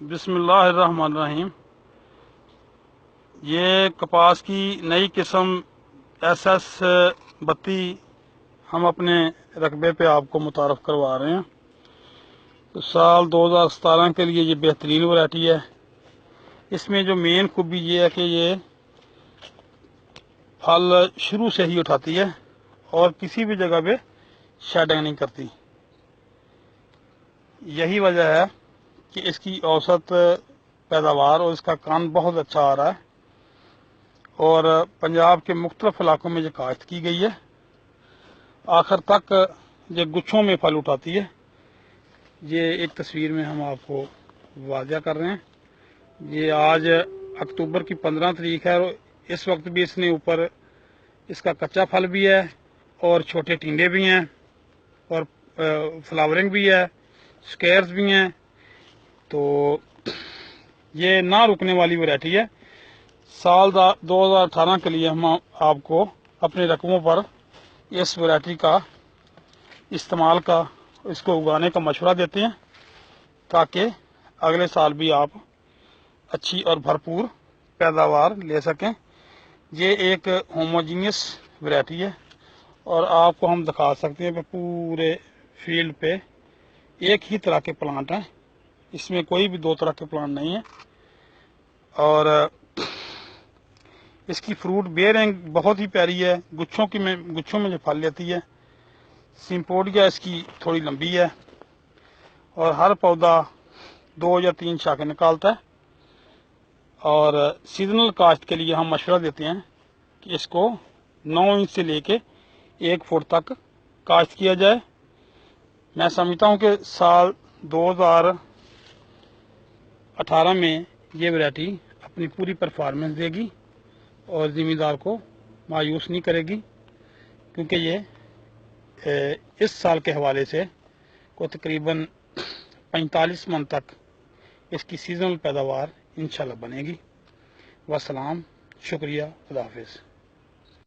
بسم اللہ الرحمن الرحیم۔ یہ کپاس کی نئی قسم SS32 ہم اپنے رقبے پہ آپ کو متعارف کروا رہے ہیں۔ تو سال 2017 کے لیے یہ بہترین ورائٹی ہے۔ اس میں جو مین خوبی یہ ہے کہ یہ پھل شروع سے ہی اٹھاتی ہے اور کسی بھی جگہ پہ شیڈنگ نہیں کرتی۔ یہی وجہ ہے کہ اس کی اوسط پیداوار اور اس کا کان بہت اچھا آ رہا ہے، اور پنجاب کے مختلف علاقوں میں یہ کاشت کی گئی ہے۔ آخر تک یہ گچھوں میں پھل اٹھاتی ہے۔ یہ ایک تصویر میں ہم آپ کو واضح کر رہے ہیں۔ یہ آج اکتوبر کی 15 تاریخ ہے اور اس وقت بھی اس نے اوپر اس کا کچا پھل بھی ہے اور چھوٹے ٹینڈے بھی ہیں اور فلاورنگ بھی ہے، سکیئرز بھی ہیں۔ تو یہ نہ رکنے والی ورائٹی ہے۔ سال 2018 کے لیے ہم آپ کو اپنے رقبوں پر اس ورائٹی کا استعمال کا، اس کو اگانے کا مشورہ دیتے ہیں تاکہ اگلے سال بھی آپ اچھی اور بھرپور پیداوار لے سکیں۔ یہ ایک ہوموجینس ورائٹی ہے اور آپ کو ہم دکھا سکتے ہیں کہ پورے فیلڈ پہ ایک ہی طرح کے پلانٹ ہیں، اس میں کوئی بھی دو طرح کے پلانٹ نہیں ہیں۔ اور اس کی فروٹ بیئرنگ بہت ہی پیاری ہے، گچھوں میں جو پھل لیتی ہے۔ سمپوڈیا اس کی تھوڑی لمبی ہے اور ہر پودا 2 یا 3 شاخیں نکالتا ہے۔ اور سیزنل کاشت کے لیے ہم مشورہ دیتے ہیں کہ اس کو 9 انچ سے لے کے 1 فٹ تک کاشت کیا جائے۔ میں سمجھتا ہوں کہ سال 2018 میں یہ ورائٹی اپنی پوری پرفارمنس دے گی اور زمیندار کو مایوس نہیں کرے گی، کیونکہ یہ اس سال کے حوالے سے کو تقریباً 45 من تک اس کی سیزنل پیداوار انشاءاللہ بنے گی۔ والسلام، شکریہ، خدا حافظ۔